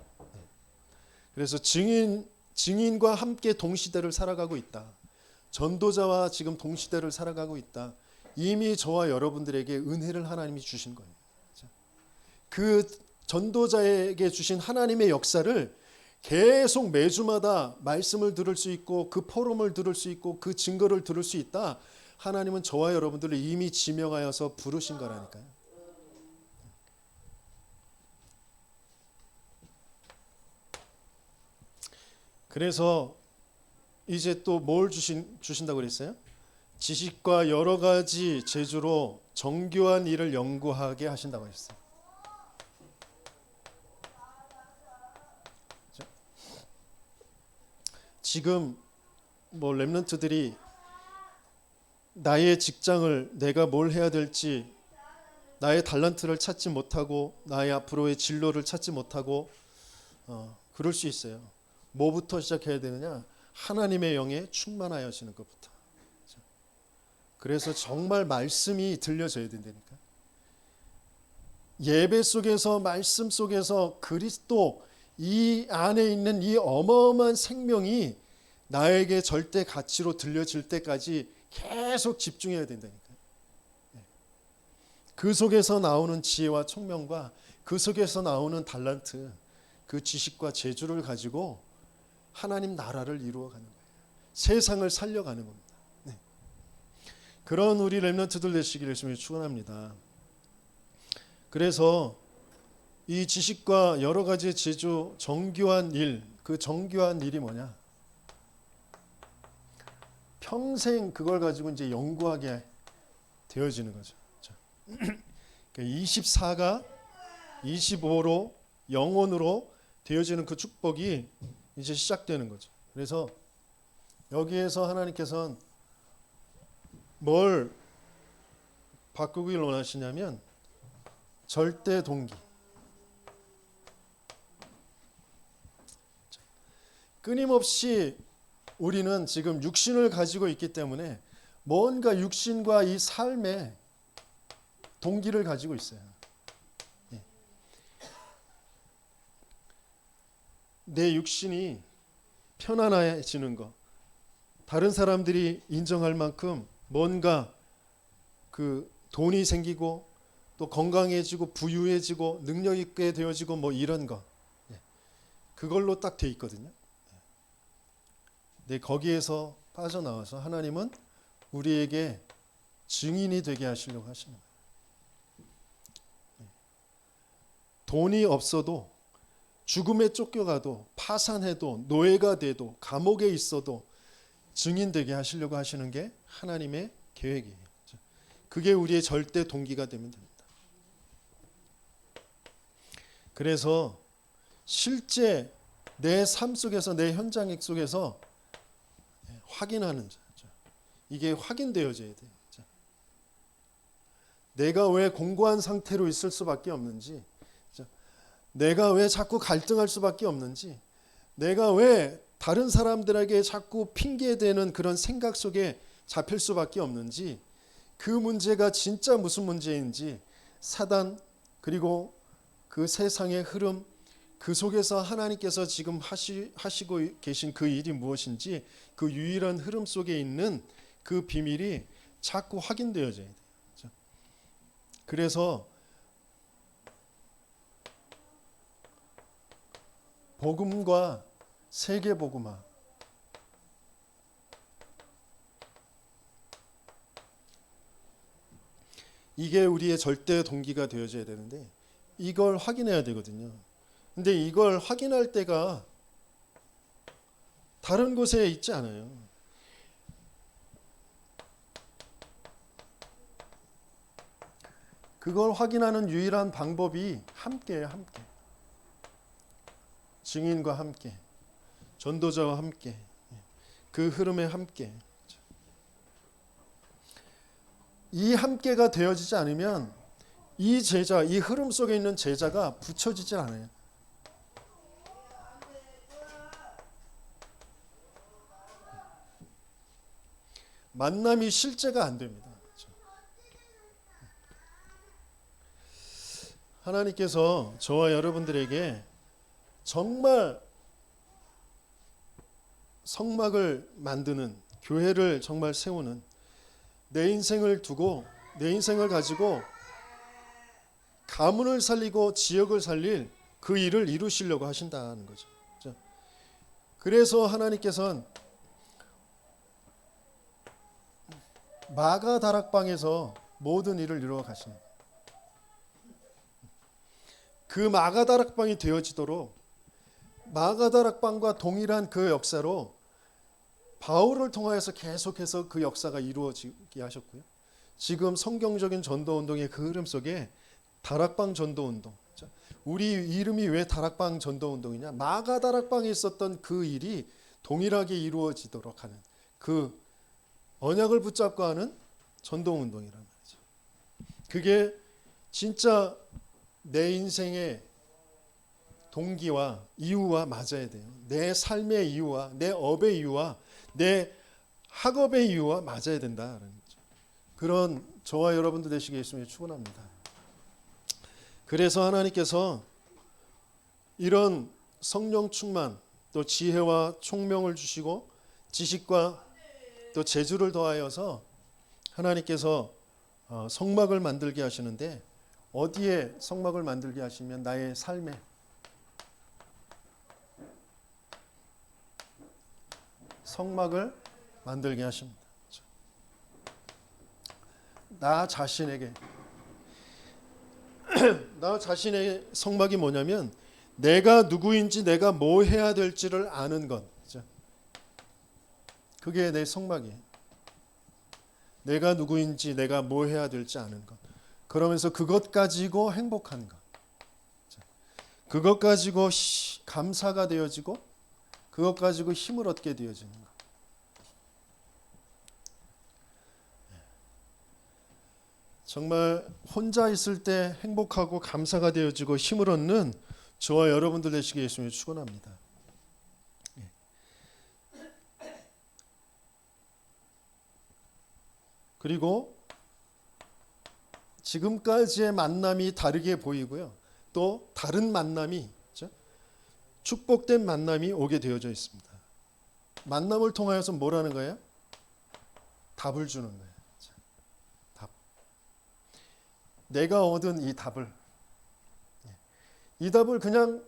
그래서 증인과 함께 동시대를 살아가고 있다. 전도자와 지금 동시대를 살아가고 있다. 이미 저와 여러분들에게 은혜를 하나님이 주신 거예요. 그 전도자에게 주신 하나님의 역사를 계속 매주마다 말씀을 들을 수 있고 그 포럼을 들을 수 있고 그 증거를 들을 수 있다. 하나님은 저와 여러분들을 이미 지명하여서 부르신 거라니까요. 그래서 이제 또 뭘 주신다고 그랬어요? 지식과 여러 가지 재주로 정교한 일을 연구하게 하신다고 했어요. 지금 뭐 렘넌트들이 나의 직장을 내가 뭘 해야 될지, 나의 달란트를 찾지 못하고 나의 앞으로의 진로를 찾지 못하고 그럴 수 있어요. 뭐부터 시작해야 되느냐? 하나님의 영에 충만하여지는 것부터. 그래서 정말 말씀이 들려져야 된다니까. 예배 속에서, 말씀 속에서 그리스도 이 안에 있는 이 어마어마한 생명이 나에게 절대 가치로 들려질 때까지 계속 집중해야 된다니까요. 그 속에서 나오는 지혜와 총명과 그 속에서 나오는 달란트, 그 지식과 재주를 가지고 하나님 나라를 이루어가는 거예요. 세상을 살려가는 겁니다. 네. 그런 우리 렘넌트들 되시기를 주님이 축원합니다. 그래서 이 지식과 여러 가지 재주, 정교한 일, 그 정교한 일이 뭐냐? 평생 그걸 가지고 이제 연구하게 되어지는 거죠. 24가 25로 영원으로 되어지는 그 축복이 이제 시작되는 거죠. 그래서 여기에서 하나님께서는 뭘 바꾸길 원하시냐면 절대 동기. 끊임없이 우리는 지금 육신을 가지고 있기 때문에 뭔가 육신과 이 삶의 동기를 가지고 있어요. 내 육신이 편안해지는 것, 다른 사람들이 인정할 만큼 뭔가 그 돈이 생기고 또 건강해지고 부유해지고 능력 있게 되어지고 뭐 이런 거, 그걸로 딱 돼 있거든요. 네, 거기에서 빠져나와서 하나님은 우리에게 증인이 되게 하시려고 하시는 거예요. 돈이 없어도, 죽음에 쫓겨가도, 파산해도, 노예가 돼도, 감옥에 있어도 증인되게 하시려고 하시는 게 하나님의 계획이에요. 그게 우리의 절대 동기가 되면 됩니다. 그래서 실제 내 삶 속에서, 내 현장 속에서 확인하는 자, 이게 확인되어져야 돼요. 내가 왜 공고한 상태로 있을 수밖에 없는지, 내가 왜 자꾸 갈등할 수밖에 없는지, 내가 왜 다른 사람들에게 자꾸 핑계대는 그런 생각 속에 잡힐 수밖에 없는지, 그 문제가 진짜 무슨 문제인지, 사단 그리고 그 세상의 흐름, 그 속에서 하나님께서 지금 하시고 계신 그 일이 무엇인지, 그 유일한 흐름 속에 있는 그 비밀이 자꾸 확인되어져야 돼요. 그래서 복음과 세계복음화, 이게 우리의 절대 동기가 되어져야 되는데 이걸 확인해야 되거든요. 근데 이걸 확인할 때가 다른 곳에 있지 않아요. 그걸 확인하는 유일한 방법이 함께예요. 함께. 증인과 함께, 전도자와 함께, 그 흐름에 함께. 이 함께가 되어지지 않으면 이 제자, 이 흐름 속에 있는 제자가 붙여지지 않아요. 만남이 실제가 안 됩니다. 하나님께서 저와 여러분들에게 정말 성막을 만드는, 교회를 정말 세우는, 내 인생을 두고 내 인생을 가지고 가문을 살리고 지역을 살릴 그 일을 이루시려고 하신다는 거죠. 그래서 하나님께서는 마가 다락방에서 모든 일을 이루어 가십니다. 그 마가 다락방이 되어지도록 마가 다락방과 동일한 그 역사로 바울을 통하여서 계속해서 그 역사가 이루어지게 하셨고요. 지금 성경적인 전도운동의 그 흐름 속에 다락방 전도운동, 우리 이름이 왜 다락방 전도운동이냐, 마가 다락방에 있었던 그 일이 동일하게 이루어지도록 하는 그 언약을 붙잡고 하는 전도운동이란 말이죠. 그게 진짜 내 인생의 동기와 이유와 맞아야 돼요. 내 삶의 이유와 내 업의 이유와 내 학업의 이유와 맞아야 된다는 거죠. 그런 저와 여러분들 되시게 예수님을 축원합니다. 그래서 하나님께서 이런 성령 충만, 또 지혜와 총명을 주시고 지식과 또 재주를 더하여서 하나님께서 성막을 만들게 하시는데, 어디에 성막을 만들게 하시면 나의 삶에, 성막을 만들게 하십니다. 나 자신에게 나 자신의 성막이 뭐냐면 내가 누구인지 내가 뭐 해야 될지를 아는 것. 그게 내 성막이에요. 내가 누구인지 내가 뭐 해야 될지 아는 것. 그러면서 그것 가지고 행복한 것. 그것 가지고 감사가 되어지고 그것 가지고 힘을 얻게 되어지는 것. 정말 혼자 있을 때 행복하고 감사가 되어지고 힘을 얻는 저와 여러분들 되시길 예수님을 축원합니다. 그리고 지금까지의 만남이 다르게 보이고요. 또 다른 만남이, 축복된 만남이 오게 되어져 있습니다. 만남을 통하여서 뭐라는 거예요? 답을 주는 거예요. 답. 내가 얻은 이 답을 그냥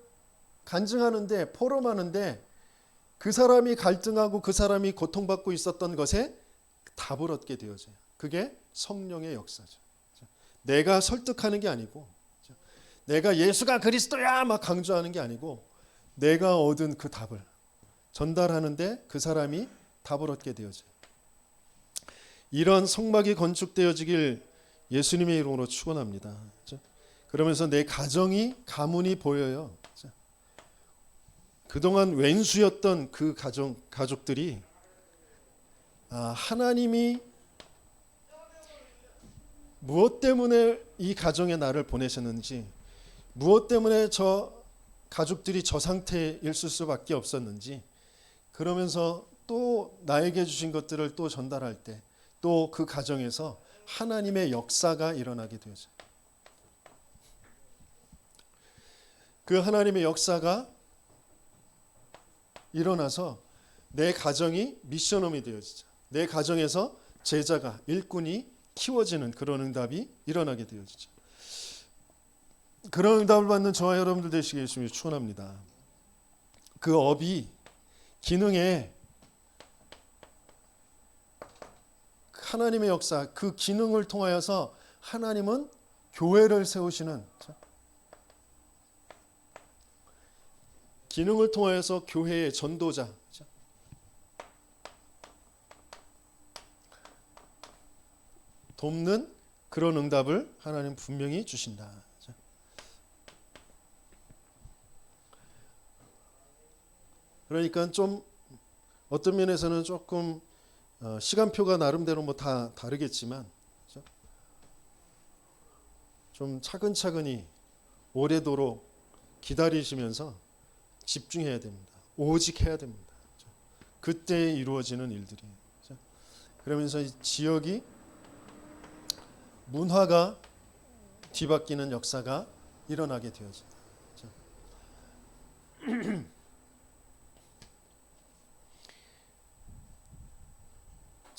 간증하는데, 포럼하는데 그 사람이 갈등하고 그 사람이 고통받고 있었던 것에 답을 얻게 되어져요. 그게 성령의 역사죠. 내가 설득하는 게 아니고, 내가 예수가 그리스도야 막 강조하는 게 아니고, 내가 얻은 그 답을 전달하는데 그 사람이 답을 얻게 되어져요. 이런 성막이 건축되어지길 예수님의 이름으로 축원합니다. 그러면서 내 가문이 보여요. 그동안 왼수였던 그 가족들이 하나님이 무엇 때문에 이 가정에 나를 보내셨는지, 무엇 때문에 저 가족들이 저 상태에 있을 수밖에 없었는지, 그러면서 또 나에게 주신 것들을 또 전달할 때 또 그 가정에서 하나님의 역사가 일어나게 되죠. 그 하나님의 역사가 일어나서 내 가정이 미션홈이 되어지죠. 내 가정에서 제자가, 일꾼이 키워지는 그런 응답이 일어나게 되어지죠. 그런 응답을 받는 저와 여러분들 되시길 예수님을 축원합니다. 그 업이, 기능에 하나님의 역사, 그 기능을 통하여서 하나님은 교회를 세우시는, 기능을 통하여서 교회의 전도자, 돕는 그런 응답을 하나님 분명히 주신다. 그러니까 좀 어떤 면에서는 조금 시간표가 나름대로 뭐 다 다르겠지만 좀 차근차근히 오래도록 기다리시면서 집중해야 됩니다. 오직 해야 됩니다. 그때 이루어지는 일들이. 그러면서 이 지역이, 문화가 뒤바뀌는 역사가 일어나게 되어집니다.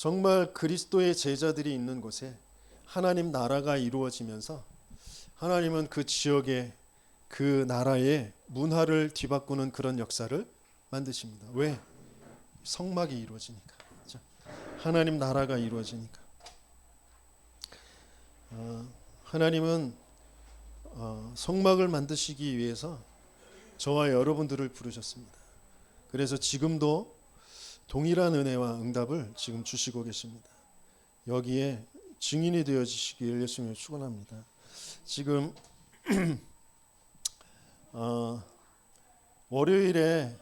정말 그리스도의 제자들이 있는 곳에 하나님 나라가 이루어지면서 하나님은 그 지역에 그 나라의 문화를 뒤바꾸는 그런 역사를 만드십니다. 왜? 성막이 이루어지니까. 그렇죠? 하나님 나라가 이루어지니까. 하나님은 성막을 만드시기 위해서 저와 여러분들을 부르셨습니다. 그래서 지금도 동일한 은혜와 응답을 지금 주시고 계십니다. 여기에 증인이 되어주시길 예수님을 축원합니다. 지금 월요일에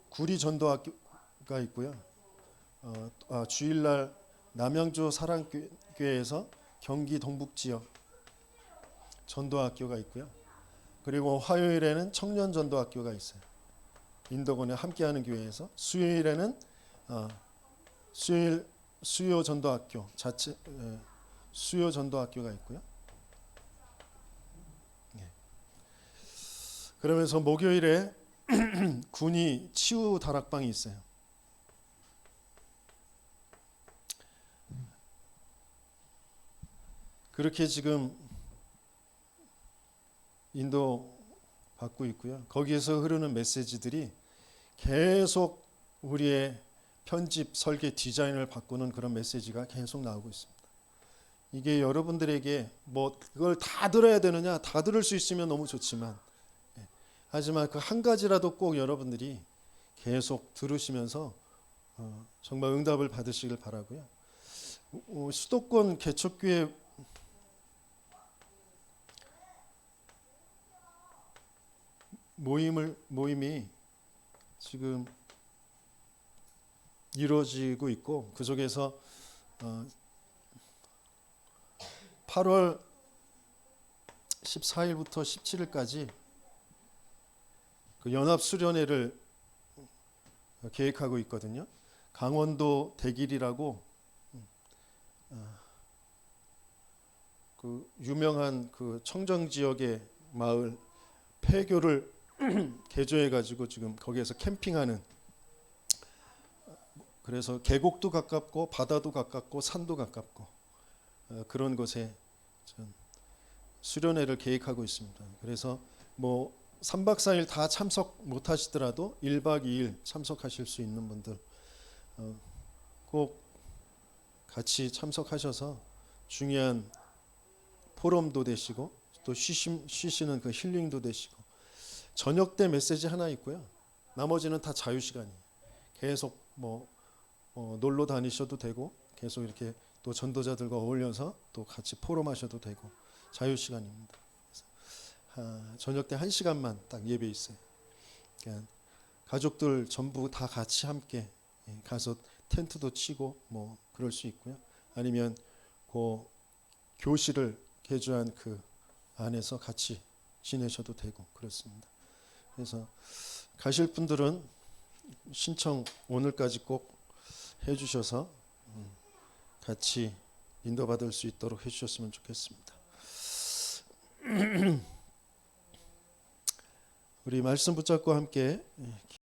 구리 전도학교가 있고요. 주일날 남양주 사랑교회에서 경기 동북 지역 전도학교가 있고요. 그리고 화요일에는 청년 전도학교가 있어요. 인도군에 함께하는 교회에서 수요일에는 수요 전도학교 자체 수요 전도학교가 있고요. 그러면서 목요일에 군이 치유 다락방이 있어요. 그렇게 지금 인도 받고 있고요. 거기에서 흐르는 메시지들이 계속 우리의 편집, 설계, 디자인을 바꾸는 그런 메시지가 계속 나오고 있습니다. 이게 여러분들에게 뭐 그걸 다 들어야 되느냐? 다 들을 수 있으면 너무 좋지만 하지만 그 한 가지라도 꼭 여러분들이 계속 들으시면서 정말 응답을 받으시길 바라고요. 수도권 개척교회 모임이 지금 이루어지고 있고 그 속에서 8월 14일부터 17일까지 그 연합 수련회를 계획하고 있거든요. 강원도 대길이라고 그 유명한 그 청정 지역의 마을 폐교를 개조해 가지고 지금 거기에서 캠핑하는, 그래서 계곡도 가깝고 바다도 가깝고 산도 가깝고 그런 곳에 수련회를 계획하고 있습니다. 그래서 뭐 3박 4일 다 참석 못 하시더라도 1박 2일 참석하실 수 있는 분들 꼭 같이 참석하셔서 중요한 포럼도 되시고 또 쉬시는 그 힐링도 되시고, 저녁 때 메시지 하나 있고요. 나머지는 다 자유 시간이에요. 계속 놀러 다니셔도 되고 계속 이렇게 또 전도자들과 어울려서 또 같이 포럼하셔도 되고 자유 시간입니다. 저녁 때 1시간만 딱 예배 있어요. 그러니까 가족들 전부 다 같이 함께 가서 텐트도 치고 뭐 그럴 수 있고요. 아니면 그 교실을 개조한 그 안에서 같이 지내셔도 되고 그렇습니다. 그래서 가실 분들은 신청 오늘까지 꼭 해주셔서 같이 인도받을 수 있도록 해주셨으면 좋겠습니다. 우리 말씀 붙잡고 함께